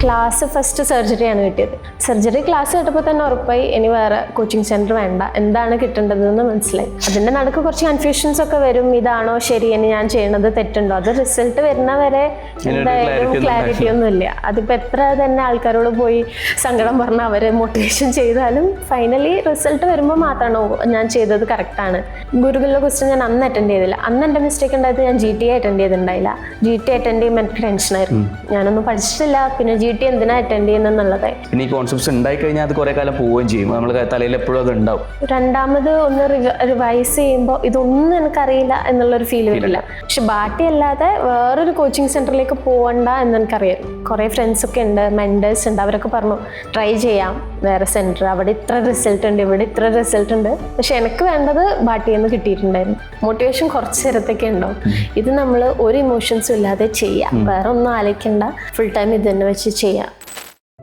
Class first സർജറിയാണ് കിട്ടിയത്. Surgery class കേട്ടപ്പോൾ തന്നെ ഉറപ്പായി ഇനി വേറെ കോച്ചിങ് സെന്റർ വേണ്ട, എന്താണ് കിട്ടേണ്ടതെന്ന് മനസ്സിലായി. അതിൻ്റെ നടക്ക് കുറച്ച് കൺഫ്യൂഷൻസ് ഒക്കെ വരും. ഇതാണോ ശരി, ഇനി ഞാൻ ചെയ്യണത് തെറ്റുണ്ടോ? അത് റിസൾട്ട് വരുന്ന വരെ എന്തായാലും ക്ലാരിറ്റി ഒന്നും ഇല്ല. അതിപ്പോൾ എത്ര തന്നെ ആൾക്കാരോട് പോയി സങ്കടം പറഞ്ഞ് അവരെ മോട്ടിവേഷൻ ചെയ്താലും ഫൈനലി റിസൾട്ട് വരുമ്പോൾ മാത്രമാണോ ഞാൻ ചെയ്തത് കറക്റ്റാണ്. ഗുരുകുലിലെ ക്വസ്റ്റ്യൻ ഞാൻ അന്ന് അറ്റൻഡ് ചെയ്തില്ല. അന്ന് എൻ്റെ മിസ്റ്റേക്ക് ഉണ്ടായത് ഞാൻ GT അറ്റൻഡ് ചെയ്തിട്ടുണ്ടായില്ല. GT അറ്റൻഡ് ചെയ്യുമ്പോൾ എനിക്ക് ടെൻഷനായിരുന്നു. ഞാനൊന്നും പഠിച്ചിട്ടില്ല, പിന്നെ GT എന്തിനാ അറ്റൻഡ് ചെയ്യുന്നതായി. പിന്നെ ഈ കോൺസെപ്റ്റ്സ് ഉണ്ടായി കഴിഞ്ഞാൽ അത് കുറെ കാലം പോവുകയും ചെയ്യും. നമ്മൾ തലയിൽ എപ്പോഴും അത് ഉണ്ടാവും. രണ്ടാമത് ഒന്ന് റിവൈസ് ചെയ്യുമ്പോൾ ഇതൊന്നും എനിക്കറിയില്ല എന്നുള്ളൊരു ഫീൽ വരില്ല. പക്ഷെ ബാക്കി അല്ലാതെ വേറൊരു കോച്ചിങ് സെന്ററിലേക്ക് പോകണ്ട എന്ന് എനിക്കറിയാം. കുറേ ഫ്രണ്ട്സ് ഒക്കെ ഉണ്ട്, മെൻറ്റേഴ്സ് ഉണ്ട്, അവരൊക്കെ പറഞ്ഞു ട്രൈ ചെയ്യാം വേറെ സെന്റർ, അവിടെ ഇത്ര റിസൾട്ട് ഉണ്ട്, ഇവിടെ ഇത്ര റിസൾട്ട് ഉണ്ട്. പക്ഷെ എനിക്ക് വേണ്ടത് ബാട്ടിയിൽ നിന്ന് കിട്ടിയിട്ടുണ്ടായിരുന്നു. മോട്ടിവേഷൻ കുറച്ച് നേരത്തേക്ക് ഉണ്ടാവും. ഇത് നമ്മൾ ഒരു ഇമോഷൻസും ഇല്ലാതെ ചെയ്യാം, വേറെ ഒന്നും ആലോചിക്കണ്ട, ഫുൾ ടൈം ഇത് തന്നെ വെച്ച് ചെയ്യാം.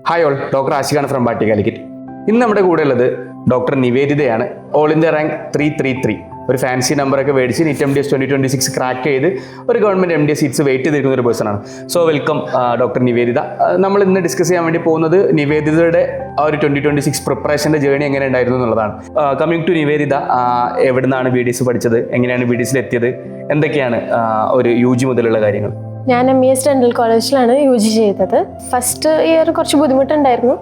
ഹായ് ഓൾ, ഡോക്ടർ ആഷിഖാണ് ഫ്രം ബാട്ടി കാലിക്കറ്റ്. ഇന്ന് നമ്മുടെ കൂടെ ഉള്ളത് ഡോക്ടർ നിവേദിതയാണ്. ഓൾ ഇന്ത്യ റാങ്ക് 333, ഒരു ഫാൻസി നമ്പറൊക്കെ മേടിച്ച് NEET MDS 2026 ക്രാക്ക് ചെയ്ത് ഒരു ഗവൺമെൻറ് MDS സീറ്റ്സ് വെയിറ്റ് ചെയ്തിരിക്കുന്ന ഒരു പേഴ്സണാണ്. So welcome doctor Nivedita. നമ്മൾ ഇന്ന് ഡിസ്കസ് ചെയ്യാൻ വേണ്ടി പോകുന്നത് നിവേദിതയുടെ ആ ഒരു 2026 പ്രിപ്പറേഷൻ്റെ ജേർണി എങ്ങനെ ഉണ്ടായിരുന്നു എന്നുള്ളതാണ്. കമ്മിങ് ടു നിവേദിത, എവിടെ നിന്നാണ് BDS പഠിച്ചത്, എങ്ങനെയാണ് BDSൽ എത്തിയത്, എന്തൊക്കെയാണ് ഒരു UG മുതലുള്ള കാര്യങ്ങൾ? ഞാൻ MES ഡെന്റൽ കോളേജിലാണ് UG ചെയ്തത്. ഫസ്റ്റ് ഇയർ കുറച്ച് ബുദ്ധിമുട്ടുണ്ടായിരുന്നു.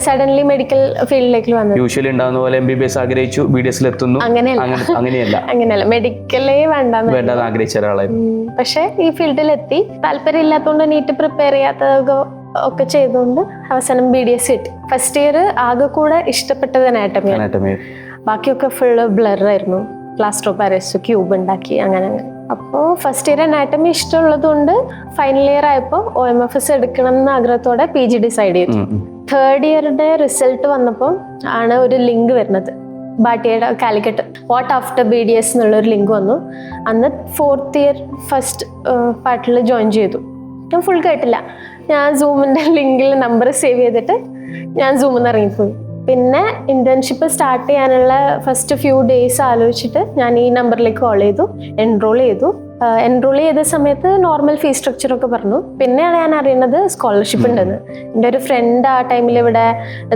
സഡൻലി മെഡിക്കൽ ഫീൽഡിലേക്ക് വന്നത്. യൂഷ്വലി ഉണ്ടാകുന്ന പോലെ MBBS ആഗ്രഹിച്ചു, BDSൽ എത്തുന്നു. അങ്ങനെയല്ല, മെഡിക്കലേ വേണ്ടെന്ന് ആഗ്രഹിച്ച ഒരാളായിരുന്നു. പക്ഷെ ഈ ഫീൽഡിലെത്തി. താല്പര്യം ഇല്ലാത്തതുകൊണ്ട് NEET പ്രിപ്പയർ ചെയ്യാത്തതൊക്കെ ഒക്കെ ചെയ്തുകൊണ്ട് അവസാനം BDS കിട്ടി. ഫസ്റ്റ് ഇയർ ആകെ കൂടെ ഇഷ്ടപ്പെട്ടത് അനാട്ടമി. ബാക്കിയൊക്കെ ഫുള്ള് ബ്ലറായിരുന്നു. പ്ലാസ്റ്റർ ഓഫ് പാരീസ് ക്യൂബ് ഉണ്ടാക്കി അങ്ങനെ. അപ്പോൾ ഫസ്റ്റ് ഇയർ അനാട്ടമി ഇഷ്ടമുള്ളത് കൊണ്ട് ഫൈനൽ ഇയർ ആയപ്പോൾ OMFS എടുക്കണം എന്ന ആഗ്രഹത്തോടെ PG ഡിസൈഡ് ചെയ്തു. തേർഡ് ഇയറുടെ റിസൾട്ട് വന്നപ്പോൾ ആണ് ഒരു ലിങ്ക് വരുന്നത്. ബാട്ടിയുടെ കാലിക്കറ്റ് വാട്ട് ആഫ്റ്റർ BDS എന്നുള്ളൊരു ലിങ്ക് വന്നു. അന്ന് ഫോർത്ത് ഇയർ ഫസ്റ്റ് പാർട്ടിൽ ജോയിൻ ചെയ്തു. ഞാൻ ഫുൾ കേട്ടില്ല. ഞാൻ സൂമിൻ്റെ ലിങ്കിൽ നമ്പർ സേവ് ചെയ്തിട്ട് ഞാൻ സൂമിൽ നിന്ന് ഇറങ്ങിപ്പോയി. പിന്നെ ഇന്റേൺഷിപ്പ് സ്റ്റാർട്ട് ചെയ്യാനുള്ള ഫസ്റ്റ് ഫ്യൂ ഡേയ്സ് ആലോചിച്ചിട്ട് ഞാൻ ഈ നമ്പറിലേക്ക് കോൾ ചെയ്തു, എൻറോൾ ചെയ്ത സമയത്ത് നോർമൽ ഫീസ് സ്ട്രക്ചറൊക്കെ പറഞ്ഞു. പിന്നെയാണ് ഞാൻ അറിയുന്നത് സ്കോളർഷിപ്പ് ഉണ്ടെന്ന്. എൻ്റെ ഒരു ഫ്രണ്ട് ആ ടൈമിൽ ഇവിടെ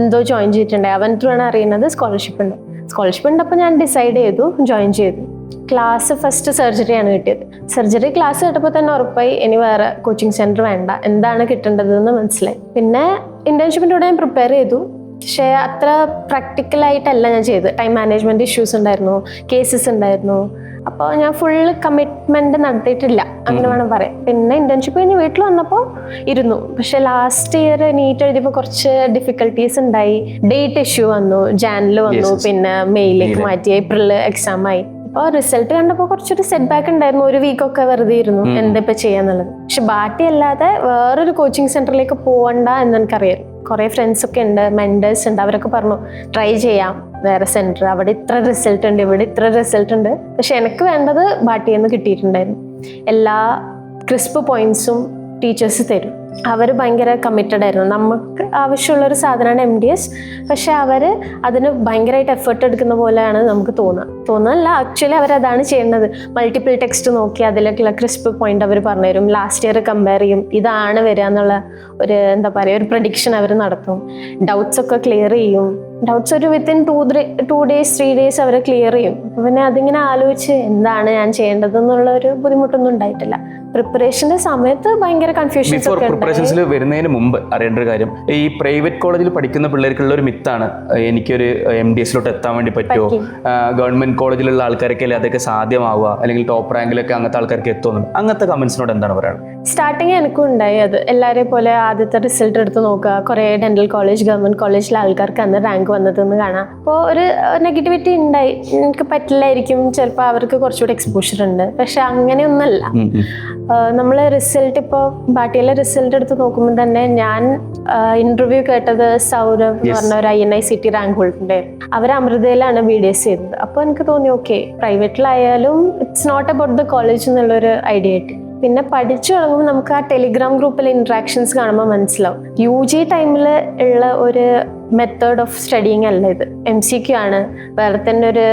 എന്തോ ജോയിൻ ചെയ്തിട്ടുണ്ടായി, അവൻ ത്രൂവാണ് അറിയുന്നത് സ്കോളർഷിപ്പ് ഉണ്ടപ്പോൾ ഞാൻ ഡിസൈഡ് ചെയ്തു, ജോയിൻ ചെയ്തു. ക്ലാസ് ഫസ്റ്റ് സർജറിയാണ് കിട്ടിയത്. സർജറി ക്ലാസ് കേട്ടപ്പോൾ തന്നെ ഉറപ്പായി ഇനി വേറെ കോച്ചിങ് സെന്റർ വേണ്ട, എന്താണ് കിട്ടേണ്ടതെന്ന് മനസ്സിലായി. പിന്നെ ഇന്റേൺഷിപ്പിൻ്റെ കൂടെ ഞാൻ പ്രിപ്പയർ ചെയ്തു. പക്ഷേ അത്ര പ്രാക്ടിക്കലായിട്ടല്ല ഞാൻ ചെയ്തത്. ടൈം മാനേജ്മെൻറ്റ് ഇഷ്യൂസ് ഉണ്ടായിരുന്നു, കേസസ് ഉണ്ടായിരുന്നു. അപ്പോൾ ഞാൻ ഫുൾ കമ്മിറ്റ്മെൻറ്റ് നടത്തിയിട്ടില്ല, അങ്ങനെ വേണം പറയാം. പിന്നെ ഇന്റേൺഷിപ്പ് കഴിഞ്ഞ് വീട്ടിൽ വന്നപ്പോൾ ഇരുന്നു. പക്ഷെ ലാസ്റ്റ് ഇയർ NEET എഴുതിയപ്പോൾ കുറച്ച് ഡിഫിക്കൽട്ടീസ് ഉണ്ടായി. ഡേറ്റ് ഇഷ്യൂ വന്നു, ജാനിൽ വന്നു, പിന്നെ മെയ്യിലേക്ക് മാറ്റി, ഏപ്രിലിൽ എക്സാം ആയി. അപ്പോൾ റിസൾട്ട് കണ്ടപ്പോൾ കുറച്ചൊരു സെറ്റ് ബാക്ക് ഉണ്ടായിരുന്നു. ഒരു വീക്കൊക്കെ വെറുതെ ഇരുന്നു എന്തിപ്പോൾ ചെയ്യാന്നുള്ളത്. പക്ഷെ ബാട്ടി അല്ലാതെ വേറൊരു കോച്ചിങ് സെന്ററിലേക്ക് പോകണ്ട എന്ന് എനിക്കറിയാം. കുറേ ഫ്രണ്ട്സ് ഒക്കെ ഉണ്ട്, മെൻറ്റേഴ്സ് ഉണ്ട്, അവരൊക്കെ പറഞ്ഞു ട്രൈ ചെയ്യാം വേറെ സെന്റർ, അവിടെ ഇത്ര റിസൾട്ട് ഉണ്ട്, ഇവിടെ ഇത്ര റിസൾട്ട് ഉണ്ട്. പക്ഷെ എനിക്ക് വേണ്ടത് ബാട്ടിയിൽ നിന്ന് കിട്ടിയിട്ടുണ്ടായിരുന്നു. എല്ലാ ക്രിസ്പ് പോയിന്റ്സും ടീച്ചേഴ്സ് തരും. അവർ ഭയങ്കര കമ്മിറ്റഡ് ആയിരുന്നു. നമുക്ക് ആവശ്യമുള്ളൊരു സാധനമാണ് MDS. പക്ഷെ അവർ അതിന് ഭയങ്കരമായിട്ട് എഫേർട്ട് എടുക്കുന്ന പോലെയാണ് നമുക്ക് തോന്നുന്നല്ല. ആക്ച്വലി അവരതാണ് ചെയ്യുന്നത്. മൾട്ടിപ്പിൾ ടെക്സ്റ്റ് നോക്കി അതിലേക്കുള്ള ക്രിസ്പ് പോയിന്റ് അവർ പറഞ്ഞുതരും. ലാസ്റ്റ് ഇയർ കമ്പയർ ചെയ്യും, ഇതാണ് വരിക എന്നുള്ള ഒരു ഒരു പ്രഡിക്ഷൻ അവർ നടത്തും. ഡൗട്ട്സ് ഒക്കെ ക്ലിയർ ചെയ്യും. ഡൗട്ട്സ് ഒരു വിത്തിൻ 2 days 3 days അവർ ക്ലിയർ ചെയ്യും. അപ്പം പിന്നെ അതിങ്ങനെ ആലോചിച്ച് എന്താണ് ഞാൻ ചെയ്യേണ്ടതെന്നുള്ള ഒരു ബുദ്ധിമുട്ടൊന്നും ഉണ്ടായിട്ടില്ല. പ്രിപ്പറേഷന്റെ സമയത്ത് ഭയങ്കര കൺഫ്യൂഷൻസ് ഒക്കെ പ്രിപ്പറേഷൻസിൽ വരുന്നതിന് മുമ്പ് അറിയേണ്ട ഒരു കാര്യം, ഈ പ്രൈവറ്റ് കോളേജിൽ പഠിക്കുന്ന പിള്ളേർക്കുള്ള ഒരു മിത്താണ് എനിക്കൊരു MDSലോട്ട് എത്താൻ വേണ്ടി പറ്റുമോ, ഗവൺമെന്റ് കോളേജിലുള്ള ആൾക്കാരൊക്കെ അല്ലേ അതൊക്കെ സാധ്യമാവുക, അല്ലെങ്കിൽ ടോപ്പ് റാങ്കിലൊക്കെ അങ്ങനത്തെ ആൾക്കാർക്ക് എത്തുന്നു. അങ്ങനത്തെ കമന്റ്സിനോട് എന്താണ് പറയുന്നത്? സ്റ്റാർട്ടിങ് എനിക്കും ഉണ്ടായി അത്. എല്ലാവരെയും പോലെ ആദ്യത്തെ റിസൾട്ട് എടുത്ത് നോക്കുക, കുറേ ഡെന്റൽ കോളേജ് ഗവൺമെന്റ് കോളേജിലെ ആൾക്കാർക്ക് അന്ന് റാങ്ക് വന്നതെന്ന് കാണാം. അപ്പോൾ ഒരു നെഗറ്റിവിറ്റി ഉണ്ടായി, എനിക്ക് പറ്റില്ലായിരിക്കും, ചിലപ്പോൾ അവർക്ക് കുറച്ചുകൂടി എക്സ്പോഷർ ഉണ്ട്. പക്ഷെ അങ്ങനെയൊന്നല്ല. നമ്മൾ റിസൾട്ട് ഇപ്പോൾ ബാട്ടിയിലെ റിസൾട്ട് എടുത്ത് നോക്കുമ്പോൾ തന്നെ ഞാൻ ഇന്റർവ്യൂ കേട്ടത് സൗരവ് എന്ന് പറഞ്ഞ ഒരു INICT റാങ്ക് ഹോൾഡർ, അവർ അമൃതയിലാണ് BDS ചെയ്തത്. അപ്പോൾ എനിക്ക് തോന്നി ഓക്കെ, പ്രൈവറ്റിലായാലും it's not about the college എന്നുള്ളൊരു ഐഡിയ കിട്ടി. പിന്നെ പഠിച്ചു തുടങ്ങുമ്പോൾ നമുക്ക് ആ ടെലിഗ്രാം ഗ്രൂപ്പിലെ ഇന്ററാക്ഷൻസ് കാണുമ്പോൾ മനസ്സിലാവും UG ടൈമിൽ ഉള്ള ഒരു മെത്തേഡ് ഓഫ് സ്റ്റഡിങ് അല്ല ഇത്. MCQ ആണ്, വേറെ തന്നെ ഒരു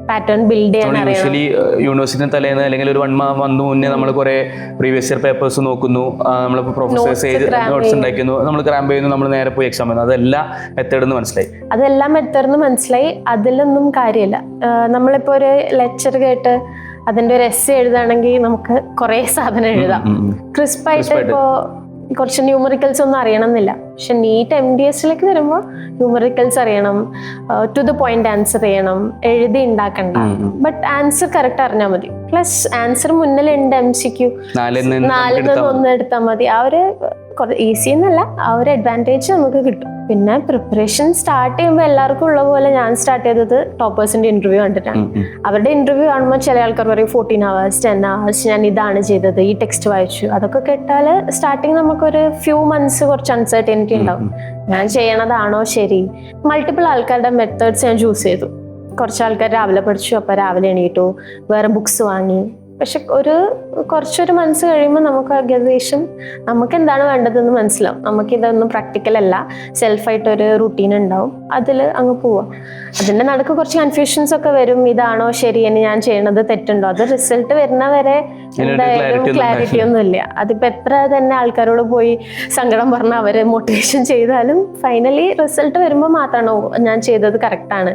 പാറ്റേൺ ബിൽഡ് ചെയ്യാൻ അറിയണം. യൂഷ്വലി യൂണിവേഴ്സിറ്റി തലേന്ന് അല്ലെങ്കിൽ ഒരു 1 month മുന്നേ നമ്മൾ കുറെ പ്രീവിയസ് ഇയർ പേപ്പേഴ്സ് നോക്കുന്നു, നമ്മളിപ്പോൾ പ്രൊഫസേഴ്സ് ചെയ്ത് നോട്ട്സ് ഉണ്ടാക്കുന്നു, നമ്മൾ ക്രാമ്പ് ചെയ്യുന്നു, നമ്മൾ നേരെ പോയി എക്സാം ചെയ്യുന്നു. അതെല്ലാം മെത്തേഡ് എന്ന് മനസ്സിലായി. അതെല്ലാം മെത്തേഡ് മനസ്സിലായി. അതിലൊന്നും കാര്യമില്ല. നമ്മളിപ്പോൾ ഒരു ലെക്ചർ കേട്ട് അതിന്റെ ഒരു എസ്സേ എഴുതുകയാണെങ്കിൽ നമുക്ക് കുറെ സാധനം എഴുതാം. ക്രിസ്പായിട്ട് ഇപ്പോൾ കുറച്ച് ന്യൂമറിക്കൽസ് ഒന്നും അറിയണമെന്നില്ല. പക്ഷെ നീറ്റ് MDSലേക്ക് വരുമ്പോൾ ന്യൂമറിക്കൽസ് അറിയണം, ടു ദ പോയിന്റ് ആൻസർ ചെയ്യണം, എഴുതി ഉണ്ടാക്കണ്ട, ബട്ട് ആൻസർ കറക്റ്റ് അറിഞ്ഞാൽ മതി. പ്ലസ് ആൻസർ മുന്നിലുണ്ട് MCQ, 4 നിന്ന് 1 എടുത്താൽ മതി. ആ ഒരു ഈസി എന്നല്ല, ആ ഒരു അഡ്വാൻറ്റേജ് നമുക്ക് കിട്ടും. പിന്നെ പ്രിപ്പറേഷൻ സ്റ്റാർട്ട് ചെയ്യുമ്പോൾ എല്ലാവർക്കും ഉള്ള പോലെ ഞാൻ സ്റ്റാർട്ട് ചെയ്തത് ടോപ്പേഴ്സിന്റെ ഇന്റർവ്യൂ കണ്ടിട്ടാണ്. അവരുടെ ഇന്റർവ്യൂ കാണുമ്പോൾ ചില ആൾക്കാർ പറയും 14 hours 10 hours ഞാൻ ഇതാണ് ചെയ്തത്, ഈ ടെക്സ്റ്റ് വായിച്ചു. അതൊക്കെ കേട്ടാൽ സ്റ്റാർട്ടിങ് നമുക്കൊരു ഫ്യൂ മന്ത്സ് കുറച്ച് അൺസർട്ടനിറ്റി ഉണ്ടാവും. ഞാൻ ചെയ്യണതാണോ ശരി? മൾട്ടിപ്പിൾ ആൾക്കാരുടെ മെത്തേഡ്സ് ഞാൻ ചൂസ് ചെയ്തു. കുറച്ച് ആൾക്കാർ രാവിലെ പഠിച്ചു, അപ്പോൾ രാവിലെ എണീറ്റു, വേറെ ബുക്സ് വാങ്ങി. പക്ഷെ കുറച്ചൊരു മനസ്സ് കഴിയുമ്പോൾ നമുക്ക് ഏകദേശം നമുക്ക് എന്താണ് വേണ്ടതെന്ന് മനസ്സിലാവും. നമുക്കിതൊന്നും പ്രാക്ടിക്കൽ അല്ല, സെൽഫായിട്ടൊരു റുട്ടീൻ ഉണ്ടാവും, അതിൽ അങ്ങ് പോവാം. അതിൻ്റെ നടുക്ക് കുറച്ച് കൺഫ്യൂഷൻസ് ഒക്കെ വരും. ഇതാണോ ശരി, എന്ന് ഞാൻ ചെയ്യണത് തെറ്റുണ്ടോ? അത് റിസൾട്ട് വരുന്ന വരെ എന്തായാലും ക്ലാരിറ്റി ഒന്നും ഇല്ല. അതിപ്പോൾ എത്ര തന്നെ ആൾക്കാരോട് പോയി സങ്കടം പറഞ്ഞ് അവരെ മോട്ടിവേഷൻ ചെയ്താലും ഫൈനലി റിസൾട്ട് വരുമ്പോൾ മാത്രമാണോ ഞാൻ ചെയ്തത് കറക്റ്റാണ്,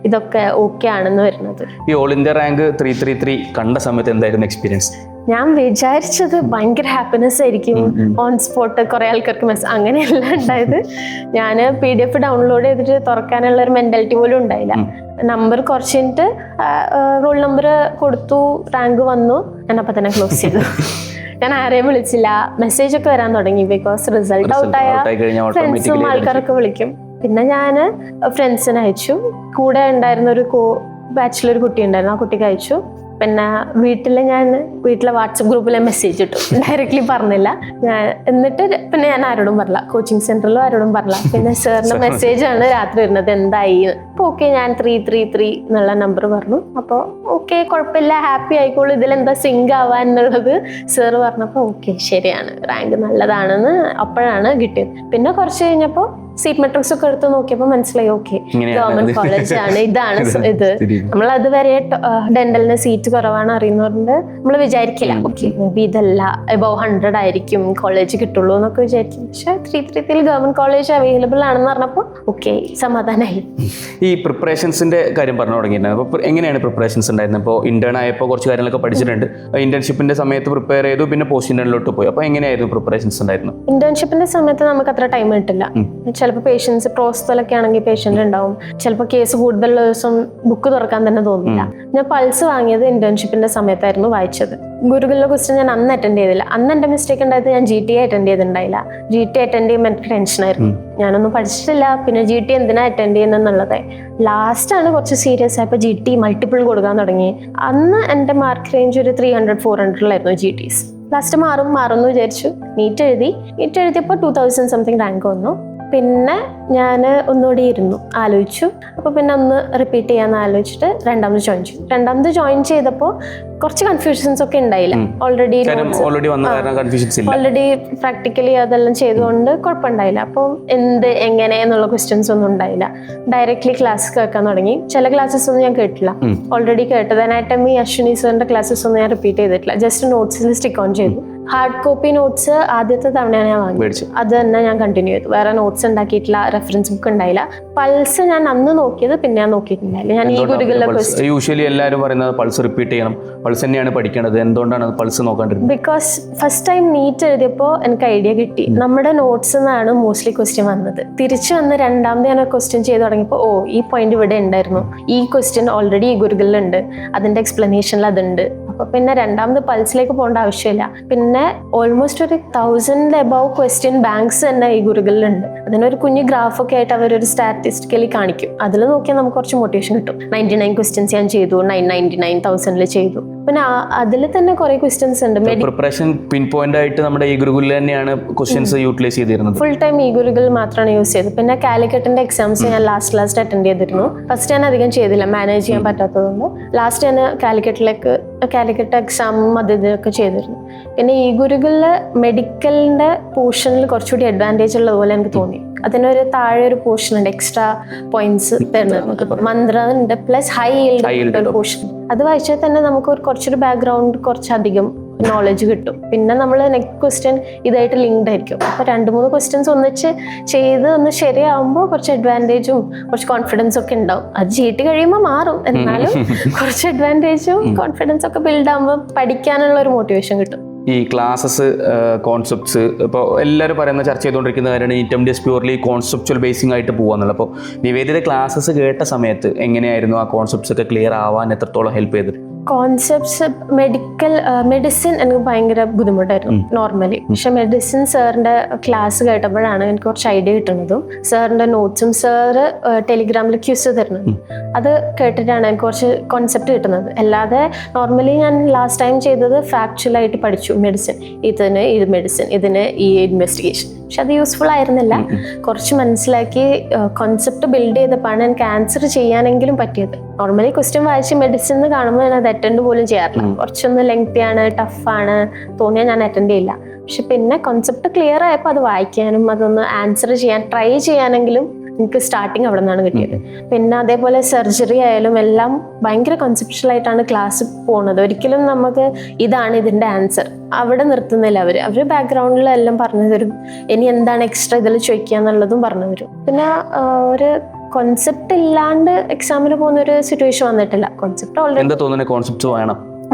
ഇതൊക്കെ ഓക്കെ ആണെന്ന് വരുന്നത്. ഈ ഓൾ ഇന്ത്യ റാങ്ക് 333 കണ്ട സമയത്ത് എന്തായിരുന്നു എക്സ്പീരിയൻസ്? ഞാൻ വിചാരിച്ചത് ഭയങ്കര ഹാപ്പിനെസ് ആയിരിക്കും, ഓൺ സ്പോട്ട് കുറെ ആൾക്കാർക്ക് മെസ്സേജ്, അങ്ങനെയല്ല ഉണ്ടായത്. ഞാൻ PDF ഡൗൺലോഡ് ചെയ്തിട്ട് തുറക്കാനുള്ള ഒരു മെന്റാലിറ്റി പോലും ഉണ്ടായില്ല. നമ്പർ കുറച്ച് കഴിഞ്ഞിട്ട് റോൾ നമ്പർ കൊടുത്തു, റാങ്ക് വന്നു, ഞാൻ അപ്പം തന്നെ ക്ലോസ് ചെയ്തു. ഞാൻ ആരെയും വിളിച്ചില്ല. മെസ്സേജ് ഒക്കെ വരാൻ തുടങ്ങി, ബിക്കോസ് റിസൾട്ട് ഔട്ടായ ഫ്രണ്ട്സും ആൾക്കാരൊക്കെ വിളിക്കും. പിന്നെ ഞാൻ ഫ്രണ്ട്സിന് അയച്ചു. കൂടെ ഉണ്ടായിരുന്ന ഒരു ബാച്ചിലർ കുട്ടി ഉണ്ടായിരുന്നു, ആ കുട്ടിക്ക് അയച്ചു. പിന്നെ വീട്ടിലെ വാട്സപ്പ് ഗ്രൂപ്പിലെ മെസ്സേജ് ഇട്ടു, ഡയറക്റ്റ്ലി പറഞ്ഞില്ല. എന്നിട്ട് പിന്നെ ഞാൻ ആരോടും പറഞ്ഞില്ല, കോച്ചിങ് സെന്ററിലും ആരോടും പറഞ്ഞില്ല. പിന്നെ സാറിന്റെ മെസ്സേജ് ആണ് രാത്രി വരുന്നത്, എന്തായി? അപ്പോൾ ഓക്കെ, ഞാൻ 333 എന്നുള്ള നമ്പർ പറഞ്ഞു. അപ്പോൾ ഓക്കെ, കുഴപ്പമില്ല, ഹാപ്പി ആയിക്കോളൂ, ഇതിലെന്താ സിങ്ക് ആവാൻ എന്നുള്ളത് സാറ് പറഞ്ഞപ്പോൾ ഓക്കെ ശരിയാണ്, റാങ്ക് നല്ലതാണെന്ന് അപ്പോഴാണ് കിട്ടിയത്. പിന്നെ കുറച്ച് കഴിഞ്ഞപ്പോൾ സീറ്റ് മെട്രിക്സ് ഒക്കെ എടുത്ത് നോക്കിയപ്പോൾ മനസ്സിലായി, ഓക്കെ ഗവൺമെന്റ് കോളേജാണ്, ഇതാണ് ഇത്. നമ്മൾ അതുവരെ ഡെന്റലിന് സീറ്റ് കുറവാണ് അറിയുന്നതുകൊണ്ട് നമ്മൾ വിചാരിക്കില്ല, ഓക്കെ മേ ബി ഇതല്ല, എബവ് 100 ആയിരിക്കും കോളേജ് കിട്ടുള്ളൂ എന്നൊക്കെ വിചാരിക്കും. പക്ഷെ 333 ഗവൺമെന്റ് കോളേജ് അവൈലബിൾ ആണെന്ന് പറഞ്ഞപ്പോൾ ഓക്കെ സമാധാനമായി. ഈ പ്രിപ്പറേഷൻസിന്റെ കാര്യം പറഞ്ഞു തുടങ്ങിയിട്ടുണ്ടായിരുന്നു. അപ്പോൾ എങ്ങനെയാണ് പ്രിപ്പറേഷൻസ് ഉണ്ടായിരുന്നത്? ഇപ്പോൾ ഇന്റേൺ ആയപ്പോൾ കുറച്ച് കാര്യങ്ങളൊക്കെ പഠിച്ചിട്ടുണ്ട്. ഇന്റേൺഷിപ്പിന്റെ സമയത്ത് പ്രിപ്പയർ ചെയ്തു, പിന്നെ പോസ്റ്റ് ഇന്റേണിലോട്ട് പോയി. അപ്പോൾ എങ്ങനെയായിരുന്നു പ്രിപ്പറേഷൻസ് ഉണ്ടായിരുന്നു? ഇന്റേൺഷിപ്പിന്റെ സമയത്ത് നമുക്ക് അത്ര ടൈം കിട്ടില്ല. ചിലപ്പോൾ പേഷ്യൻസ് പ്രോസ്റ്റലൊക്കെ ആണെങ്കിൽ പേഷ്യന്റ് ഉണ്ടാവും, ചിലപ്പോൾ കേസ് കൂടുതലുള്ള ദിവസം ബുക്ക് തുറക്കാൻ തന്നെ തോന്നില്ല. ഞാൻ പൾസ് വാങ്ങിയത് ഇന്റേൺഷിപ്പിന്റെ സമയത്തായിരുന്നു വായിച്ചത്. ഗുരുകുലിലെ ക്വസ്റ്റ്യൻ ഞാൻ അന്ന് അറ്റൻഡ് ചെയ്തില്ല. അന്ന് എൻ്റെ മിസ്റ്റേക്ക് ഉണ്ടായത് ഞാൻ GT അറ്റൻഡ് ചെയ്തിട്ടുണ്ടായില്ല. GT അറ്റൻഡ് ചെയ്യുമ്പോൾ എനിക്ക് ടെൻഷനായിരുന്നു, ഞാനൊന്നും പഠിച്ചിട്ടില്ല, പിന്നെ GT എന്തിനാ അറ്റൻഡ് ചെയ്യുന്നത്. ലാസ്റ്റാണ് കുറച്ച് സീരിയസ് ആയപ്പോൾ GT മൾട്ടിപ്പിൾ കൊടുക്കാൻ തുടങ്ങി. അന്ന് എൻ്റെ മാർക്ക് റേഞ്ച് ഒരു 300-400 GTs. ലാസ്റ്റ് മാറുമെന്ന് വിചാരിച്ചു. നീറ്റ് എഴുതിയപ്പോൾ 2000 സംതിങ് റാങ്ക് വന്നു. പിന്നെ ഞാൻ ഒന്നുകൂടി ഇരുന്നു, ആലോചിച്ചു. അപ്പോൾ പിന്നെ ഒന്ന് റിപ്പീറ്റ് ചെയ്യാന്ന് ആലോചിച്ചിട്ട് രണ്ടാമത് ജോയിൻ ചെയ്തപ്പോൾ കുറച്ച് കൺഫ്യൂഷൻസ് ഒക്കെ ഉണ്ടായില്ല. ഓൾറെഡി പ്രാക്ടിക്കലി അതെല്ലാം ചെയ്തുകൊണ്ട് കുഴപ്പമുണ്ടായില്ല. അപ്പോൾ എങ്ങനെ എന്നുള്ള ക്വസ്റ്റ്യൻസ് ഒന്നും ഉണ്ടായില്ല. ഡയറക്ട്ലി ക്ലാസ് കേൾക്കാൻ തുടങ്ങി. ചില ക്ലാസ്സസ് ഒന്നും ഞാൻ കേട്ടില്ല, ഓൾറെഡി കേട്ടത്. അനാറ്റമി അശ്വിനി സാറിന്റെ ക്ലാസ്സസ് ഒന്നും ഞാൻ റിപ്പീറ്റ് ചെയ്തിട്ടില്ല, ജസ്റ്റ് നോട്ട്സിൽ സ്റ്റിക്ക് ഓൺ ചെയ്തു. ഹാർഡ് കോപ്പി നോട്ട്സ് ആദ്യത്തെ തവണയാണ് ഞാൻ വാങ്ങി, അത് തന്നെ ഞാൻ കണ്ടിന്യൂ ചെയ്തു. വേറെ നോട്ട്സ് ഉണ്ടാക്കിയിട്ടില്ല, റെഫറൻസ് ബുക്ക് ഉണ്ടായില്ല. പൾസ് ഞാൻ അന്ന് നോക്കിയത്, പിന്നെ ഞാൻ നോക്കിയിട്ടുണ്ടായില്ല. ഞാൻ ഈ ഗുരുകുലിലെ യൂഷ്വലി എല്ലാവരും പറയുന്നത് പൾസ് റിപ്പീറ്റ് ചെയ്യണം, പൾസ് തന്നെയാണ് പഠിക്കേണ്ടത്. എന്തുകൊണ്ടാണ് പൾസ് നോക്കാണ്ടിരുന്നത്? ബിക്കോസ് ഫസ്റ്റ് ടൈം നീറ്റ് എഴുതിയപ്പോൾ എനിക്ക് ഐഡിയ കിട്ടി, നമ്മുടെ നോട്ട്സ് നിന്നാണ് മോസ്റ്റ്ലി ക്വസ്റ്റ്യൻ വന്നത്. തിരിച്ചു വന്ന് രണ്ടാമത് ഞാൻ ക്വസ്റ്റ്യൻ ചെയ്ത് തുടങ്ങിയപ്പോൾ ഈ പോയിന്റ് ഇവിടെ ഉണ്ടായിരുന്നു, ഈ ക്വസ്റ്റ്യൻ ഓൾറെഡി ഈ ഗുരുകുലിലുണ്ട്, അതിന്റെ എക്സ്പ്ലനേഷനിൽ അതുണ്ട്. അപ്പൊ പിന്നെ രണ്ടാമത് പൾസിലേക്ക് പോകേണ്ട ആവശ്യമില്ല. പിന്നെ ഓൾമോസ്റ്റ് ഒരു 1000 എബവ് ക്വസ്റ്റ്യൻ ബാങ്ക്സ് തന്നെ ഈ ഗുരുകുലിലുണ്ട്. അതിനൊരു കുഞ്ഞു ഗ്രാഫൊക്കെ ആയിട്ട് അവരൊരു സ്റ്റാറ്റിസ്റ്റിക്കലി കാണിക്കും. അതിൽ നോക്കിയാൽ നമുക്ക് കുറച്ച് മോട്ടിവേഷൻ കിട്ടും. 99 ക്വസ്റ്റ്യൻസ് ഞാൻ ചെയ്തു, 999 1000 ചെയ്തു. പിന്നെ അതിൽ തന്നെ കുറെ ക്വസ്റ്റ്യൻസ് ഉണ്ട്. പ്രിപ്പറേഷൻ പിൻ പോയിന്റ് ആയിട്ട് നമ്മുടെ ഈ ഗുരുകുലിൽ തന്നെയാണ് ക്വസ്റ്റ്യൻസ് യൂട്ടിലൈസ് ചെയ്തിരുന്നത്. ഫുൾ ടൈം ഈ ഗുരുകുൽ മാത്രമാണ് യൂസ് ചെയ്തത്. പിന്നെ കാലിക്കറ്റിന്റെ എക്സാംസ് ഞാൻ ലാസ്റ്റ് അറ്റൻഡ് ചെയ്തിരുന്നു. ഫസ്റ്റ് ഞാൻ അധികം ചെയ്തില്ല, മാനേജ് ചെയ്യാൻ പറ്റാത്തതുകൊണ്ട്. ലാസ്റ്റ് ഞാൻ കാലിക്കറ്റ് എക്സാമും അതിഥിയൊക്കെ ചെയ്തിരുന്നു. പിന്നെ ഈ ഗുരുകുലില് മെഡിക്കലിന്റെ പോർഷനിൽ കുറച്ചുകൂടി അഡ്വാൻറ്റേജ് ഉള്ളതുപോലെ എനിക്ക് തോന്നി. അതിനൊരു താഴെ ഒരു പോർഷൻ ഉണ്ട്, എക്സ്ട്രാ പോയിന്റ്സ് തരുന്നത് മന്ത്ര ഉണ്ട്, പ്ലസ് ഹൈ ഈൽഡ് പോർഷൻ. അത് വായിച്ചാൽ തന്നെ നമുക്ക് കുറച്ചൊരു ബാക്ക്ഗ്രൗണ്ട് കുറച്ചധികം നോളജ് കിട്ടും. പിന്നെ നമ്മൾ നെക്സ്റ്റ് ക്വസ്റ്റ്യൻ ഇതായിട്ട് ലിങ്ക്ഡ് ആയിരിക്കും. അപ്പൊ 2-3 ക്വസ്റ്റ്യൻസ് ഒന്നിച്ച് ചെയ്ത് ഒന്ന് ശരിയാവുമ്പോൾ കുറച്ച് അഡ്വാൻറ്റേജും കുറച്ച് കോൺഫിഡൻസും ഒക്കെ ഉണ്ടാവും. അത് GT കഴിയുമ്പോൾ മാറും, എന്നാലും കുറച്ച് അഡ്വാൻറ്റേജും കോൺഫിഡൻസ് ഒക്കെ ബിൽഡ് ആകുമ്പോൾ പഠിക്കാനുള്ള ഒരു മോട്ടിവേഷൻ കിട്ടും. ഈ ക്ലാസ്സസ്, കോൺസെപ്റ്റ്സ്, ഇപ്പോൾ എല്ലാവരും പറയുന്ന ചർച്ച ചെയ്തുകൊണ്ടിരിക്കുന്ന കാര്യമാണ് NEET MDS purely conceptual basing ആയിട്ട് പോകാന്നുള്ളത്. അപ്പോൾ നിവേദിത ക്ലാസ്സസ് കേട്ട സമയത്ത് എങ്ങനെയായിരുന്നു ആ കോൺസെപ്റ്റ്സ് ഒക്കെ ക്ലിയർ ആവാൻ എത്രത്തോളം ഹെൽപ്പ് ചെയ്തിട്ട്? കോൺസെപ്റ്റ്സ് മെഡിസിൻ എനിക്ക് ഭയങ്കര ബുദ്ധിമുട്ടായിരുന്നു നോർമലി. പക്ഷെ മെഡിസിൻ സാറിന്റെ ക്ലാസ് കേട്ടപ്പോഴാണ് എനിക്ക് കുറച്ച് ഐഡിയ കിട്ടുന്നതും സാറിന്റെ നോട്ട്സും സാറ് ടെലിഗ്രാമിൽ ക്യൂസ് തരുന്നത് അത് കേട്ടിട്ടാണ് എനിക്ക് കുറച്ച് കോൺസെപ്റ്റ് കിട്ടുന്നത്. അല്ലാതെ നോർമലി ഞാൻ ലാസ്റ്റ് ടൈം ചെയ്തത് ഫാക്ച്വലായിട്ട് പഠിച്ചു മെഡിസിൻ, ഇത് മെഡിസിൻ, ഇതിന് ഈ ഇൻവെസ്റ്റിഗേഷൻ. പക്ഷെ അത് യൂസ്ഫുൾ ആയിരുന്നില്ല. കുറച്ച് മനസ്സിലാക്കി കോൺസെപ്റ്റ് ബിൽഡ് ചെയ്തപ്പോഴാണ് എനിക്ക് ആൻസർ ചെയ്യാനെങ്കിലും പറ്റിയത്. നോർമലി ക്വസ്റ്റ്യൻ വായിച്ച് മെഡിസിൻ കാണുമ്പോൾ ഞാൻ അത് അറ്റൻഡ് പോലും ചെയ്യാറില്ല. കുറച്ചൊന്ന് ലെങ്തിയാണ്, ടഫാണ് തോന്നിയാൽ ഞാൻ അറ്റൻഡ് ചെയ്യില്ല. പക്ഷെ പിന്നെ കോൺസെപ്റ്റ് ക്ലിയർ ആയപ്പോൾ അത് വായിക്കാനും അതൊന്ന് ആൻസർ ചെയ്യാൻ ട്രൈ ചെയ്യാനെങ്കിലും എനിക്ക് സ്റ്റാർട്ടിങ് അവിടെ നിന്നാണ് കിട്ടിയത്. പിന്നെ അതേപോലെ സർജറി ആയാലും എല്ലാം ഭയങ്കര കോൺസെപ്ഷ്യൽ ആയിട്ടാണ് ക്ലാസ് പോകുന്നത്. ഒരിക്കലും നമുക്ക് ഇതാണ് ഇതിന്റെ ആൻസർ അവിടെ നിർത്തുന്നില്ല. അവര് ബാക്ക്ഗ്രൗണ്ടിലെല്ലാം പറഞ്ഞു തരും. ഇനി എന്താണ് എക്സ്ട്രാ ഇതിൽ ചോദിക്കുക എന്നുള്ളതും പറഞ്ഞു തരും. പിന്നെ ഒരു കോൺസെപ്റ്റ് ഇല്ലാണ്ട് എക്സാമിന് പോകുന്ന ഒരു സിറ്റുവേഷൻ വന്നിട്ടില്ല. കോൺസെപ്റ്റ് ഓൾറെഡി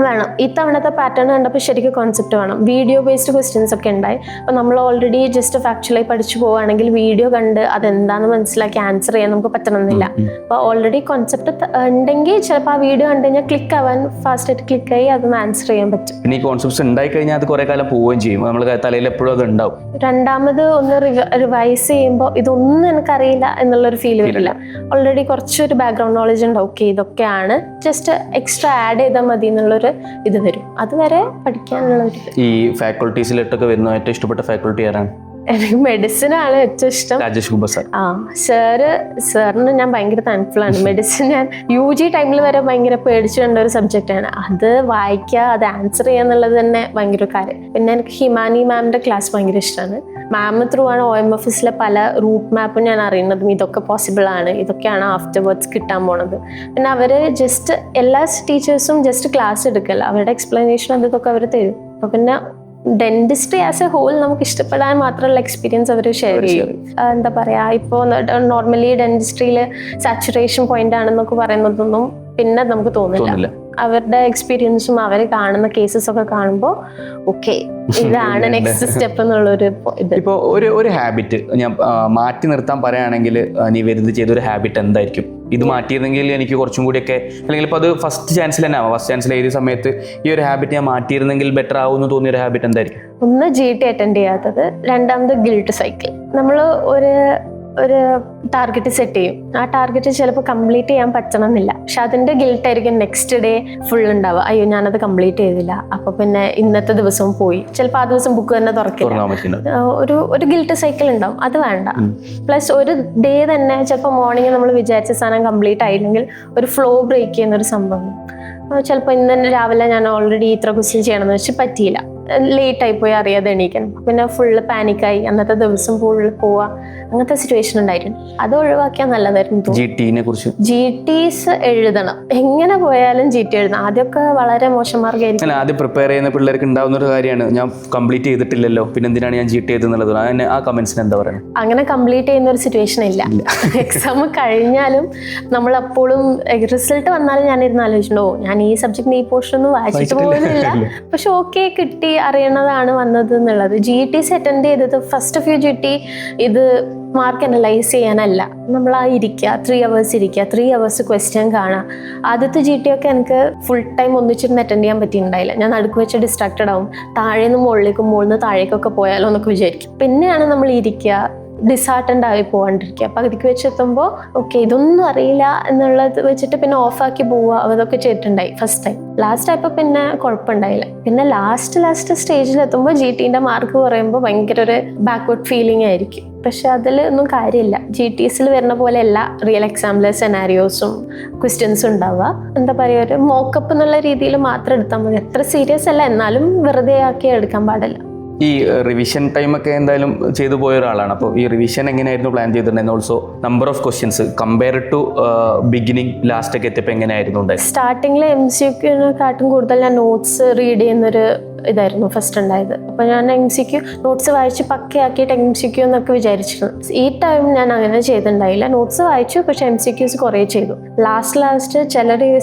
വേണം. ഇത്തവണത്തെ പാറ്റേൺ കണ്ടപ്പോൾ ശരിക്കും കോൺസെപ്റ്റ് വേണം. വീഡിയോ ബേസ്ഡ് ക്വസ്റ്റ്യൻസ് ഒക്കെ ഉണ്ടായി. അപ്പം നമ്മൾ ഓൾറെഡി ജസ്റ്റ് ഫാക്ച്വലായി പഠിച്ചു പോവുകയാണെങ്കിൽ വീഡിയോ കണ്ട് അതെന്താണെന്ന് മനസ്സിലാക്കി ആൻസർ ചെയ്യാൻ നമുക്ക് പറ്റണമെന്നില്ല. അപ്പോൾ ഓൾറെഡി കോൺസെപ്റ്റ് ഉണ്ടെങ്കിൽ ചിലപ്പോൾ ആ വീഡിയോ കണ്ടു കഴിഞ്ഞാൽ ക്ലിക്ക് ആവാൻ ഫാസ്റ്റായിട്ട് ക്ലിക്കായി അതൊന്ന് ആൻസർ ചെയ്യാൻ പറ്റും. പിന്നെ ഈ കോൺസെപ്റ്റ്സ് ഉണ്ടായി കഴിഞ്ഞാൽ അത് കുറേ കാലം പോവുകയും ചെയ്യും. നമ്മൾ തലയിൽ എപ്പോഴും അത് ഉണ്ടാവും. രണ്ടാമത് ഒന്ന് റിവൈസ് ചെയ്യുമ്പോൾ ഇതൊന്നും എനിക്കറിയില്ല എന്നുള്ളൊരു ഫീൽ വരില്ല. ഓൾറെഡി കുറച്ചൊരു ബാക്ക്ഗ്രൗണ്ട് നോളജ് ഉണ്ട്. ഓക്കെ, ഇതൊക്കെയാണ്, ജസ്റ്റ് എക്സ്ട്രാ ആഡ് ചെയ്താൽ മതി എന്നുള്ളൊരു ഇത് വരും. അതുവരെ പഠിക്കാനുള്ള ഒരു ഈ ഫാക്കൾട്ടീസിലിട്ടൊക്കെ വരുന്ന ഏറ്റവും ഇഷ്ടപ്പെട്ട ഫാക്കൾട്ടി ആരാണ്? എനിക്ക് മെഡിസിൻ ആണ് ഏറ്റവും ഇഷ്ടം. രാജേഷ് കുമാർ സാർ. സാറിന് ഞാൻ ഭയങ്കര താങ്ക്ഫുൾ ആണ്. മെഡിസിൻ ഞാൻ UG ടൈമിൽ വരെ ഭയങ്കര പേടിച്ചു കണ്ട ഒരു സബ്ജക്റ്റാണ്. അത് വായിക്കുക, അത് ആൻസർ ചെയ്യുക എന്നുള്ളത് തന്നെ ഭയങ്കര ഒരു കാര്യം. പിന്നെ എനിക്ക് ഹിമാനി മാമിന്റെ ക്ലാസ് ഭയങ്കര ഇഷ്ടമാണ്. മാം ത്രൂ ആണ് OMFSലെ പല റൂട്ട് മാപ്പും ഞാൻ അറിയുന്നതും. ഇതൊക്കെ പോസിബിൾ ആണ്, ഇതൊക്കെയാണ് ആഫ്റ്റർ വേർഡ്സ് കിട്ടാൻ പോണത്. പിന്നെ അവര് ജസ്റ്റ് എല്ലാ ടീച്ചേഴ്സും ജസ്റ്റ് ക്ലാസ് എടുക്കല്ല, അവരുടെ എക്സ്പ്ലനേഷൻ അതൊക്കെ അവർ തരും. അപ്പൊ പിന്നെ ഡെന്റിസ്ട്രി ആസ് എ ഹോൾ നമുക്ക് ഇഷ്ടപ്പെടാൻ മാത്രമുള്ള എക്സ്പീരിയൻസ് അവർ ഷെയർ ചെയ്യും. എന്താ പറയാ, ഇപ്പോൾ നോർമലി ഡെന്റിസ്ട്രിയിൽ സാച്ചുറേഷൻ പോയിന്റ് ആണെന്നൊക്കെ പറയുന്നതൊന്നും പിന്നെ നമുക്ക് തോന്നില്ല. അവരുടെ എക്സ്പീരിയൻസും അവർ കാണുന്ന കേസസ് ഒക്കെ കാണുമ്പോൾ ഓക്കെ, ഇതാണ് നെക്സ്റ്റ് സ്റ്റെപ്പ് എന്നുള്ളൊരു ഇത്. ഇപ്പോൾ ഒരു ഹാബിറ്റ് ഞാൻ മാറ്റി നിർത്താൻ പറയുകയാണെങ്കിൽ നിവേദിത ചെയ്തൊരു ഹാബിറ്റ് എന്തായിരിക്കും? ഇത് മാറ്റിയിരുന്നെങ്കിൽ എനിക്ക് കുറച്ചും കൂടിയൊക്കെ, അല്ലെങ്കിൽ ഇപ്പോൾ അത് ഫസ്റ്റ് ചാൻസിൽ തന്നെ ആവാം, ഫസ്റ്റ് ചാൻസിൽ എഴുതിയ സമയത്ത് ഈ ഒരു ഹാബിറ്റ് ഞാൻ മാറ്റിയിരുന്നെങ്കിൽ ബെറ്റർ ആവുമെന്ന് തോന്നിയൊരു ഹാബിറ്റ് എന്തായിരിക്കും? ഒന്ന് GT അറ്റൻഡ് ചെയ്യാത്തത്, രണ്ടാമത് ഗിൽട്ട് സൈക്കിൾ. നമ്മൾ ഒരു ടാർഗറ്റ് സെറ്റ് ചെയ്യും. ആ ടാർഗറ്റ് ചിലപ്പോൾ കംപ്ലീറ്റ് ചെയ്യാൻ പറ്റണമെന്നില്ല. പക്ഷെ അതിന്റെ ഗിൽട്ട് ആയിരിക്കും നെക്സ്റ്റ് ഡേ ഫുൾ ഉണ്ടാവുക. അയ്യോ, ഞാനത് കംപ്ലീറ്റ് ചെയ്തില്ല, അപ്പൊ പിന്നെ ഇന്നത്തെ ദിവസവും പോയി. ചിലപ്പോൾ ആ ദിവസം ബുക്ക് തന്നെ തുറക്കില്ല. ഒരു ഗിൽട്ട് സൈക്കിൾ ഉണ്ടാവും. അത് വേണ്ട. പ്ലസ് ഒരു ഡേ തന്നെ ചിലപ്പോൾ മോർണിംഗ് നമ്മൾ വിചാരിച്ച സാധനം കംപ്ലീറ്റ് ആയില്ലെങ്കിൽ ഒരു ഫ്ലോ ബ്രേക്ക് ചെയ്യുന്ന ഒരു സംഭവം. ചിലപ്പോൾ ഇന്ന് തന്നെ രാവിലെ ഞാൻ ഓൾറെഡി ഇത്ര ക്വസ്റ്റ്യൻ ചെയ്യണമെന്ന് വെച്ചാൽ പറ്റിയില്ല, ലേറ്റ് ആയി പോയി അറിയാതെ എണീക്കണം. പിന്നെ ഫുള്ള് പാനിക്കായി അന്നത്തെ ദിവസം ഫുള്ള് പോവാ, അങ്ങനത്തെ സിറ്റുവേഷൻ ഉണ്ടായിരുന്നു. അത് ഒഴിവാക്കിയാൽ നല്ലതായിരുന്നു. GTs എഴുതണം, എങ്ങനെ പോയാലും GT എഴുതണം. ആദ്യമൊക്കെ വളരെ മോശം മാർഗ്ഗമായിരിക്കും. ആദ്യം പ്രിപ്പയർ ചെയ്യുന്ന പിള്ളേർക്ക് ഉണ്ടാവുന്ന ഒരു കാര്യമാണ്, ഞാൻ കംപ്ലീറ്റ് ചെയ്തിട്ടില്ലല്ലോ, പിന്നെ എന്തിനാണ് ഞാൻ GT എഴുതുന്നുള്ളത്. ആ കമന്റ്സിന് എന്താ പറയുക? അങ്ങനെ കംപ്ലീറ്റ് ചെയ്യുന്ന ഒരു സിറ്റുവേഷൻ ഇല്ല. എക്സാം കഴിഞ്ഞാലും നമ്മൾ അപ്പോഴും റിസൾട്ട് വന്നാലും ഞാൻ ഇരുന്ന് ആലോചിച്ചിട്ടുണ്ടോ, ഞാൻ ഈ സബ്ജക്റ്റിന് ഈ പോർഷൻ ഒന്നും വായിച്ചിട്ട് പോകുന്നില്ല, പക്ഷെ ഓക്കെ കിട്ടി, അറിയണതാണ് വന്നത് എന്നുള്ളത്. GTs അറ്റൻഡ് ചെയ്തത് ഫസ്റ്റ് ഫ്യൂ GT ഇത് മാർക്ക് അനലൈസ് ചെയ്യാനല്ല, നമ്മൾ ഇരിക്കുക 3 hours ഇരിക്കുക, 3 hours ക്വസ്റ്റ്യൻ കാണാം. ആദ്യത്തെ GT ഒക്കെ എനിക്ക് ഫുൾ ടൈം ഒന്നിച്ചിരുന്ന് അറ്റൻഡ് ചെയ്യാൻ പറ്റിയിട്ടുണ്ടായില്ല. ഞാൻ നടുക്ക് വെച്ച് ഡിസ്ട്രാക്റ്റഡ് ആവും. താഴേന്ന് മുകളിലേക്കും മുകളിൽ നിന്ന് താഴേക്കൊക്കെ പോയാലോ എന്നൊക്കെ വിചാരിക്കും. പിന്നെയാണ് നമ്മൾ ഇരിക്കുക, ഡിസാർട്ടൻ്റ് ആയി പോകാണ്ടിരിക്കുക. പകുതിക്ക് വെച്ചെത്തുമ്പോൾ ഓക്കെ ഇതൊന്നും അറിയില്ല എന്നുള്ളത് വെച്ചിട്ട് പിന്നെ ഓഫാക്കി പോവുക, അതൊക്കെ ചെയ്തിട്ടുണ്ടായി ഫസ്റ്റ് ടൈം. ലാസ്റ്റ് ആയപ്പോൾ പിന്നെ കുഴപ്പമുണ്ടായില്ല. പിന്നെ ലാസ്റ്റ് സ്റ്റേജിലെത്തുമ്പോൾ GTൻ്റെ മാർക്ക് പറയുമ്പോൾ ഭയങ്കര ഒരു ബാക്ക്വേർഡ് ഫീലിംഗ് ആയിരിക്കും. പക്ഷെ അതിൽ ഒന്നും കാര്യമില്ല. GTSൽ വരുന്ന പോലെയല്ല റിയൽ എക്സാമിലെ സെനാരിയോസും ക്വസ്റ്റ്യൻസും ഉണ്ടാവുക. എന്താ പറയുക, ഒരു മോക്കപ്പ് എന്നുള്ള രീതിയിൽ മാത്രം എടുത്താൽ മതി. അത്ര സീരിയസ് അല്ല, എന്നാലും വെറുതെ ആക്കി എടുക്കാൻ പാടില്ല. ഈ റിവിഷൻ ടൈമൊക്കെ എന്തായാലും ചെയ്തു പോയ ഒരാളാണ്. അപ്പോൾ ഈ റിവിഷൻ എങ്ങനെയായിരുന്നു പ്ലാൻ ചെയ്തിട്ടുണ്ടായിരുന്നു? Also number of questions compare to beginning last ഒക്കെ എത്തിയപ്പോൾ എങ്ങനെയായിരുന്നു? സ്റ്റാർട്ടിങ്ങിൽ MCQനെക്കാട്ടും കൂടുതൽ ഞാൻ നോട്ട്സ് റീഡ് ചെയ്യുന്നൊരു ഇതായിരുന്നു ഫസ്റ്റ് ഉണ്ടായത്. അപ്പോൾ ഞാൻ MCQ നോട്ട്സ് വായിച്ച് പക്കയാക്കിയിട്ട് MCQ എന്നൊക്കെ വിചാരിച്ചിരുന്നു. ഈ ടൈം ഞാൻ അങ്ങനെ ചെയ്തിട്ടുണ്ടായില്ല. നോട്ട്സ് വായിച്ചു, പക്ഷെ MCQs കുറേ ചെയ്തു. ലാസ്റ്റ് ചില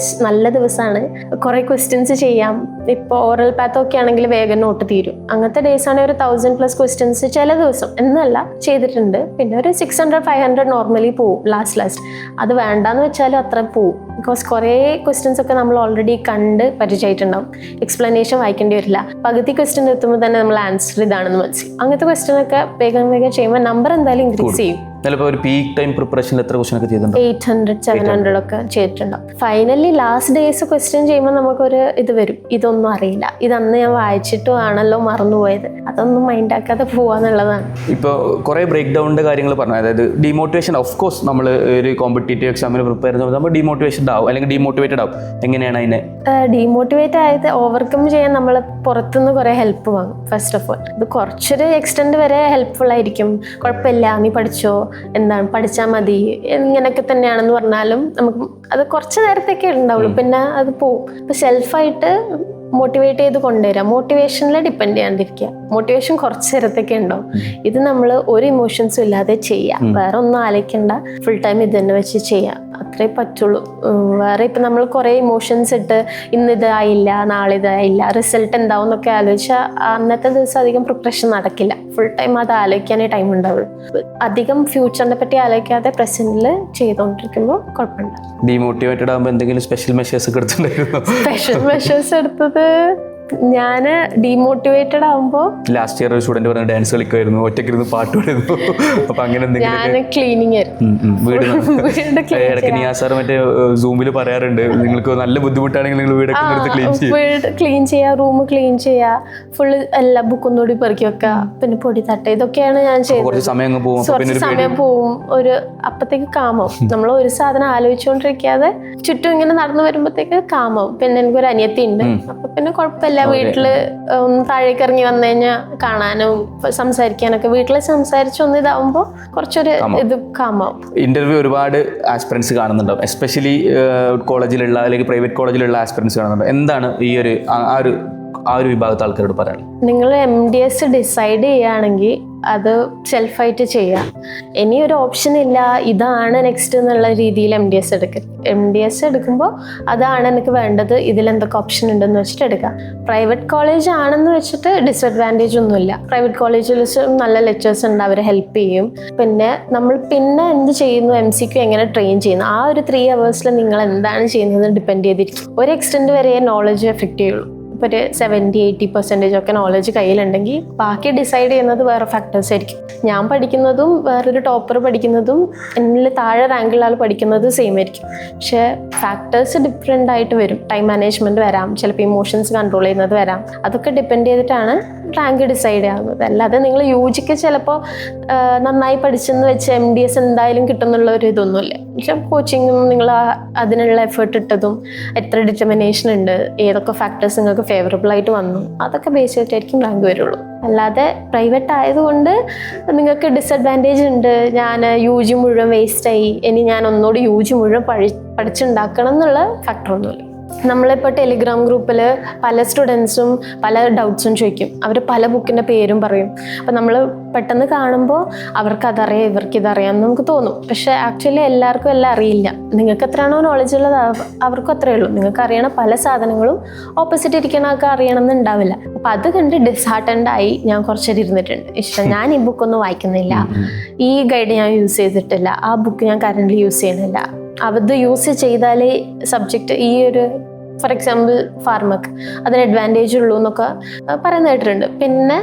നല്ല ദിവസമാണ്, കുറേ ക്വസ്റ്റ്യൻസ് ചെയ്യാം. ഇപ്പോൾ ഓറൽ പാത്തൊക്കെ ആണെങ്കിൽ വേഗം നോട്ട് തീരും. അങ്ങനത്തെ ഡേയ്സ് ആണെങ്കിൽ ഒരു 1000+ ക്വസ്റ്റ്യൻസ് ചില ദിവസം എന്നല്ല ചെയ്തിട്ടുണ്ട്. പിന്നെ ഒരു 600-500 നോർമലി പോവും ലാസ്റ്റ്. അത് വേണ്ടാന്ന് വെച്ചാലും അത്ര പോവും. ബിക്കോസ് കുറേ ക്വസ്റ്റ്യൻസ് ഒക്കെ നമ്മൾ ഓൾറെഡി കണ്ട് പരിചയമായിട്ടുണ്ടാവും. എക്സ്പ്ലനേഷൻ വായിക്കേണ്ടി വരില്ല. പകുതി ക്വസ്റ്റ്യൻ എത്തുമ്പോൾ തന്നെ നമ്മൾ ആൻസർ ഇതാണെന്ന് മനസ്സിലാവും. അങ്ങനത്തെ ക്വസ്റ്റ്യൻ ഒക്കെ വേഗം ചെയ്യുമ്പോൾ നമ്പർ എന്തായാലും ഇൻക്രീസ് ചെയ്യും. ഒരു പീക്ക് ടൈം പ്രിപ്പറേഷനിൽ എത്ര ക്വസ്റ്റ്യൻ ഒക്കെ ചെയ്തിട്ടുണ്ട്? 800-700 ഒക്കെ ചെയ്തിട്ടുണ്ടാവും. ഫൈനലി ലാസ്റ്റ് ഡേയ്സ് ക്വസ്റ്റ്യൻ ചെയ്യുമ്പോൾ നമുക്കൊരു ഇത് വരും, ഇതൊന്നും അറിയില്ല, ഇതന്ന് ഞാൻ വായിച്ചിട്ടും ആണല്ലോ മറന്നുപോയത്, അതൊന്നും മൈൻഡ് ആക്കാതെ പോവാന്നുള്ളതാണ്. ഇപ്പോൾ കുറേ ബ്രേക്ക് ഡൗണിൻ്റെ കാര്യങ്ങൾ പറഞ്ഞു. അതായത് ഡിമോട്ടിവേഷൻ, ഓഫ് കോഴ്സ് നമ്മൾ ഒരു കോമ്പറ്റേറ്റീവ് എക്സാമിന് പ്രിപ്പയർ ചെയ്യുമ്പോൾ നമ്മൾ ഡിമോട്ടിവേഷൻഡ് ആവും, അല്ലെങ്കിൽ ഡിമോട്ടിവേറ്റഡ് ആവും. എങ്ങനെയാണ് അതിനെ ഡീമോട്ടിവേറ്റ് ആയത് ഓവർകം ചെയ്യാൻ നമ്മൾ പുറത്തുനിന്ന് കുറേ ഹെൽപ്പ് വാങ്ങും. ഫസ്റ്റ് ഓഫ് ഓൾ ഇത് കുറച്ചൊരു എക്സ്റ്റെൻഡ് വരെ ഹെൽപ്ഫുൾ ആയിരിക്കും. കുഴപ്പമില്ല, നീ പഠിച്ചോ, എന്താണ് പഠിച്ചാൽ മതി, ഇങ്ങനെയൊക്കെ തന്നെയാണെന്ന് പറഞ്ഞാലും നമുക്ക് അത് കുറച്ച് നേരത്തേക്കേ ഉണ്ടാവുള്ളൂ, പിന്നെ അത് പോവും. ഇപ്പം സെൽഫായിട്ട് മോട്ടിവേറ്റ് ചെയ്ത് കൊണ്ടുവരാം. മോട്ടിവേഷനിൽ ഡിപ്പെൻഡ് ചെയ്യാണ്ടിരിക്കുക. മോട്ടിവേഷൻ കുറച്ച് നേരത്തേക്ക് ഉണ്ടാവും. ഇത് നമ്മൾ ഒരു ഇമോഷൻസും ഇല്ലാതെ ചെയ്യാം, വേറെ ഒന്നും ആലോചിക്കണ്ട, ഫുൾ ടൈം ഇത് തന്നെ വെച്ച് ചെയ്യാം, അത്രേ പറ്റുള്ളൂ. വേറെ ഇപ്പം നമ്മൾ കുറേ ഇമോഷൻസ് ഇട്ട് ഇന്ന് ഇതായില്ല, നാളെ ഇതായില്ല, റിസൾട്ട് എന്താവും എന്നൊക്കെ ആലോചിച്ചാൽ അന്നത്തെ ദിവസം അധികം പ്രിപ്പറേഷൻ നടക്കില്ല. ഫുൾ ടൈം അത് ആലോചിക്കാനേ ടൈം ഉണ്ടാവുള്ളൂ. അധികം ഫ്യൂച്ചറിനെ പറ്റി ആലോചിക്കാതെ പ്രസന്റിൽ ചെയ്തുകൊണ്ടിരിക്കുമ്പോൾ കുഴപ്പമില്ല. ഡീമോട്ടിവേറ്റഡ് ആകുമ്പോൾ എന്തെങ്കിലും സ്പെഷ്യൽ മെഷേഴ്സ് ഒക്കെ എടുത്തിട്ടുണ്ടായിരുന്നു? സ്പെഷ്യൽ മെഷേഴ്സ് എടുത്തത് ഞാൻ ഡീമോട്ടിവേറ്റഡ് ആവുമ്പോൾ ലാസ്റ്റ് ഇയർ ഒരു സ്റ്റുഡന്റ് പറഞ്ഞ ഡാൻസ് കളിക്കുമായിരുന്നു, ഒറ്റയ്ക്കിരുന്ന് പാട്ട് പാടുന്നു. അപ്പൊ അങ്ങനെ ഞാൻ ക്ലീനിങ് ആയിരുന്നു. ഇടയ്ക്ക് നിയാസാർ മറ്റേ സൂമിൽ പറയാറുണ്ട്, നിങ്ങൾക്ക് നല്ല ബുദ്ധിമുട്ടാണെങ്കിൽ നിങ്ങൾ വീടൊക്കെ ക്ലീൻ ചെയ്യുക, റൂം ക്ലീൻ ചെയ്യുക, ഫുള്ള് എല്ലാ ബുക്കൊന്നുകൂടി പെറുക്കി വെക്കുക, പിന്നെ പൊടി തട്ട, ഇതൊക്കെയാണ് ഞാൻ ചെയ്യുന്നത്. കുറച്ച് സമയം പോവും. ഒരു അപ്പത്തേക്ക് കാമാവും. നമ്മൾ ഒരു സാധനം ആലോചിച്ചുകൊണ്ടിരിക്കാതെ ചുറ്റും ഇങ്ങനെ നടന്നു വരുമ്പോഴത്തേക്ക് കാമാവും. പിന്നെ എനിക്കൊരു അനിയത്തി ഉണ്ട്, അപ്പൊ പിന്നെ കുഴപ്പമില്ല. വീട്ടില് ഒന്ന് താഴേക്ക് ഇറങ്ങി വന്നു കഴിഞ്ഞാൽ കാണാനും സംസാരിക്കാനൊക്കെ, വീട്ടിൽ സംസാരിച്ചൊന്ന് ഇതാവുമ്പോൾ കുറച്ചൊരു ഇത് കാമാവും. ഇന്റർവ്യൂ ഒരുപാട് ആസ്പിറൻസ് കാണുന്നുണ്ടാവും, എസ്പെഷ്യലി കോളേജിലുള്ള അല്ലെങ്കിൽ പ്രൈവറ്റ് കോളേജിലുള്ള ആസ്പിറൻസ് കാണുന്നുണ്ടാവും. എന്താണ് ഈ ഒരു ആ ഒരു വിഭാഗത്തെ ആൾക്കാരോട് പറയാനുള്ളത്? നിങ്ങൾ MDS ഡിസൈഡ് ചെയ്യുകയാണെങ്കിൽ അത് സെൽഫായിട്ട് ചെയ്യാം. ഇനി ഒരു ഓപ്ഷൻ ഇല്ല, ഇതാണ് നെക്സ്റ്റ് എന്നുള്ള രീതിയിൽ MDS എടുക്കുമ്പോൾ അതാണ് എനിക്ക് വേണ്ടത്, ഇതിലെന്തൊക്കെ ഓപ്ഷൻ ഉണ്ടെന്ന് വെച്ചിട്ട് എടുക്കാം. പ്രൈവറ്റ് കോളേജ് ആണെന്ന് വെച്ചിട്ട് ഡിസഡ്വാൻറ്റേജ് ഒന്നുമില്ല. പ്രൈവറ്റ് കോളേജിൽ നല്ല ലെക്ചേഴ്സ് ഉണ്ട്, അവർ ഹെൽപ്പ് ചെയ്യും. പിന്നെ നമ്മൾ പിന്നെ എന്ത് ചെയ്യുന്നു, MCQ എങ്ങനെ ട്രെയിൻ ചെയ്യുന്നു, ആ ഒരു 3 hours നിങ്ങൾ എന്താണ് ചെയ്യുന്നത് ഡിപ്പെൻഡ് ചെയ്തിരിക്കും. ഒരു എക്സ്റ്റെൻഡ് വരെ നോളജ് എഫക്റ്റ് ചെയ്യുള്ളൂ. ഇപ്പോൾ ഒരു 70-80% ഒക്കെ നോളജ് കയ്യിലുണ്ടെങ്കിൽ ബാക്കി ഡിസൈഡ് ചെയ്യുന്നത് വേറെ ഫാക്ടേഴ്സ് ആയിരിക്കും. ഞാൻ പഠിക്കുന്നതും വേറൊരു ടോപ്പർ പഠിക്കുന്നതും എന്നിൽ താഴെ റാങ്കുള്ള ആൾ പഠിക്കുന്നതും സെയിം ആയിരിക്കും. പക്ഷേ ഫാക്ടേഴ്സ് ഡിഫറെൻ്റ് ആയിട്ട് വരും. ടൈം മാനേജ്മെൻറ്റ് വരാം, ചിലപ്പോൾ ഇമോഷൻസ് കൺട്രോൾ ചെയ്യുന്നത് വരാം. അതൊക്കെ ഡിപ്പെൻഡ് ചെയ്തിട്ടാണ് റാങ്ക് ഡിസൈഡ് ആകുന്നത്. അല്ലാതെ നിങ്ങൾ UGക്ക് ചിലപ്പോൾ നന്നായി പഠിച്ചെന്ന് വെച്ച് MDS എന്തായാലും കിട്ടുന്നുള്ള ഒരു ഇതൊന്നുമില്ല. പക്ഷെ കോച്ചിങ്ങും നിങ്ങൾ അതിനുള്ള എഫേർട്ട് ഇട്ടതും എത്ര ഡിറ്റർമിനേഷൻ ഉണ്ട്, ഏതൊക്കെ ഫാക്ടേഴ്സ് നിങ്ങൾക്ക് ഫേവറബിൾ ആയിട്ട് വന്നു, അതൊക്കെ ബേസ് ചെയ്തിട്ടായിരിക്കും റാങ്ക് വരുള്ളൂ. അല്ലാതെ പ്രൈവറ്റ് ആയതുകൊണ്ട് നിങ്ങൾക്ക് ഡിസഡ്വാൻറ്റേജ് ഉണ്ട്. ഞാൻ UG മുഴുവൻ വേസ്റ്റായി, ഇനി ഞാൻ ഒന്നുകൂടി UG മുഴുവൻ പഠിച്ചുണ്ടാക്കണം എന്നുള്ള ഫാക്ടറൊന്നുമില്ല. നമ്മളിപ്പോൾ ടെലിഗ്രാം ഗ്രൂപ്പിൽ പല സ്റ്റുഡൻസും പല ഡൗട്ട്സും ചോദിക്കും. അവർ പല ബുക്കിൻ്റെ പേരും പറയും. അപ്പം നമ്മൾ പെട്ടെന്ന് കാണുമ്പോൾ അവർക്കതറിയാം, ഇവർക്കിതറിയാം എന്ന് നമുക്ക് തോന്നും. പക്ഷേ ആക്ച്വലി എല്ലാവർക്കും എല്ലാം അറിയില്ല. നിങ്ങൾക്ക് എത്രയാണോ നോളജ് ഉള്ളത് അവർക്കും അത്രയേ ഉള്ളൂ. നിങ്ങൾക്ക് അറിയണ പല സാധനങ്ങളും ഓപ്പോസിറ്റ് ഇരിക്കണമൊക്കെ അറിയണമെന്നുണ്ടാവില്ല. അപ്പം അത് കണ്ട് ഡിസ്ഹാർട്ടൻഡ് ആയി ഞാൻ കുറച്ചേരം ഇരുന്നിട്ടുണ്ട്. ഞാൻ ഈ ബുക്കൊന്നും വായിക്കുന്നില്ല, ഈ ഗൈഡ് ഞാൻ യൂസ് ചെയ്തിട്ടില്ല, ആ ബുക്ക് ഞാൻ കറൻ്റ് യൂസ് ചെയ്യണില്ല, അത് യൂസ് ചെയ്താലേ സബ്ജക്റ്റ് ഈ ഒരു ഫോർ എക്സാമ്പിൾ ഫാർമക്ക് അതിന് അഡ്വാൻറ്റേജ് ഉള്ളൂ എന്നൊക്കെ പറയുന്ന കേട്ടിട്ടുണ്ട്. പിന്നെ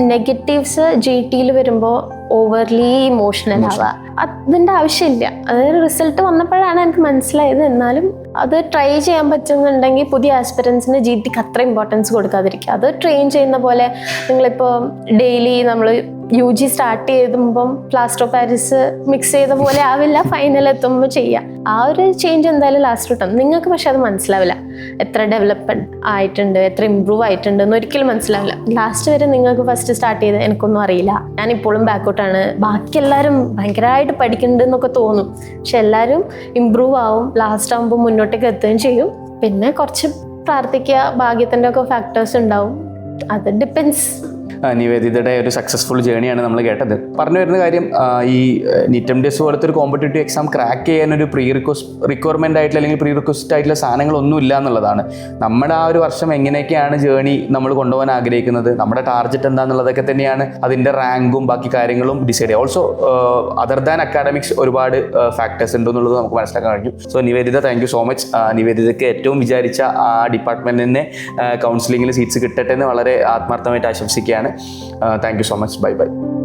നെഗറ്റീവ്സ് GTയിൽ വരുമ്പോൾ ഓവർലി ഇമോഷണൽ ആവുക. അതിൻ്റെ ആവശ്യമില്ല. അതായത് റിസൾട്ട് വന്നപ്പോഴാണ് എനിക്ക് മനസ്സിലായത്. എന്നാലും അത് ട്രൈ ചെയ്യാൻ പറ്റുന്നുണ്ടെങ്കിൽ പുതിയ ആസ്പിറൻസിന് GTക്ക് അത്ര ഇമ്പോർട്ടൻസ് കൊടുക്കാതിരിക്കുക. അത് ട്രെയിൻ ചെയ്യുന്ന പോലെ നിങ്ങളിപ്പോൾ ഡെയിലി നമ്മൾ UG സ്റ്റാർട്ട് ചെയ്തുമ്പം പ്ലാസ്റ്റർ ഓഫ് പാരീസ് മിക്സ് ചെയ്ത പോലെ ആവില്ല ഫൈനൽ എത്തുമ്പോൾ ചെയ്യുക. ആ ഒരു ചേഞ്ച് എന്തായാലും ലാസ്റ്റ് കിട്ടും. നിങ്ങൾക്ക് പക്ഷെ അത് മനസ്സിലാവില്ല, എത്ര ഡെവലപ്മെന്റ് ആയിട്ടുണ്ട്, എത്ര ഇമ്പ്രൂവ് ആയിട്ടുണ്ട് എന്ന് ഒരിക്കലും മനസ്സിലാവില്ല. ലാസ്റ്റ് വരെ നിങ്ങൾക്ക് ഫസ്റ്റ് സ്റ്റാർട്ട് ചെയ്ത് എനിക്കൊന്നും അറിയില്ല, ഞാൻ ഇപ്പോഴും ബാക്കൗട്ടാണ്, ബാക്കി എല്ലാവരും ഭയങ്കരമായിട്ട് പഠിക്കുന്നുണ്ട് എന്നൊക്കെ തോന്നും. പക്ഷെ എല്ലാവരും ഇമ്പ്രൂവ് ആവും, ലാസ്റ്റ് ആകുമ്പോൾ മുന്നോട്ടേക്ക് എത്തുകയും ചെയ്യും. പിന്നെ കുറച്ച് പ്രാർത്ഥിക്കുക, ഭാഗ്യത്തിൻ്റെ ഒക്കെ ഫാക്ടേഴ്സ് ഉണ്ടാവും. അത് ഡിപ്പെൻസ്. നിവേദിതയുടെ ഒരു സക്സസ്ഫുൾ ജേണിയാണ് നമ്മൾ കേട്ടത്. പറഞ്ഞു വരുന്ന കാര്യം, ഈ NEET MDS പോലത്തെ ഒരു കോമ്പറ്റേറ്റീവ് എക്സാം ക്രാക്ക് ചെയ്യാൻ ഒരു റിക്വയർമെൻ്റ് ആയിട്ടുള്ള അല്ലെങ്കിൽ പ്രീ റിക്വസ്റ്റ് ആയിട്ടുള്ള സാധനങ്ങളൊന്നും ഇല്ല എന്നുള്ളതാണ്. നമ്മുടെ ആ ഒരു വർഷം എങ്ങനെയൊക്കെയാണ് ജേണി നമ്മൾ കൊണ്ടുപോകാൻ ആഗ്രഹിക്കുന്നത്, നമ്മുടെ ടാർഗറ്റ് എന്താണെന്നുള്ളതൊക്കെ തന്നെയാണ് അതിൻ്റെ റാങ്കും ബാക്കി കാര്യങ്ങളും ഡിസൈഡ് ചെയ്യുക. ഓൾസോ അതർ ദാൻ അക്കാഡമിക്സ് ഒരുപാട് ഫാക്ടേഴ്സ് ഉണ്ടെന്നുള്ളത് നമുക്ക് മനസ്സിലാക്കാൻ കഴിയും. So Nivedita, thank you so much. നിവേദിതയ്ക്ക് ഏറ്റവും വിചാരിച്ച ആ ഡിപ്പാർട്ട്മെൻറ്റിന് കൗൺസിലിങ്ങിൽ സീറ്റ്സ് കിട്ടട്ടെ എന്ന് വളരെ ആത്മാർത്ഥമായിട്ട് ആശംസിക്കുകയാണ്. Thank you so much. Bye bye.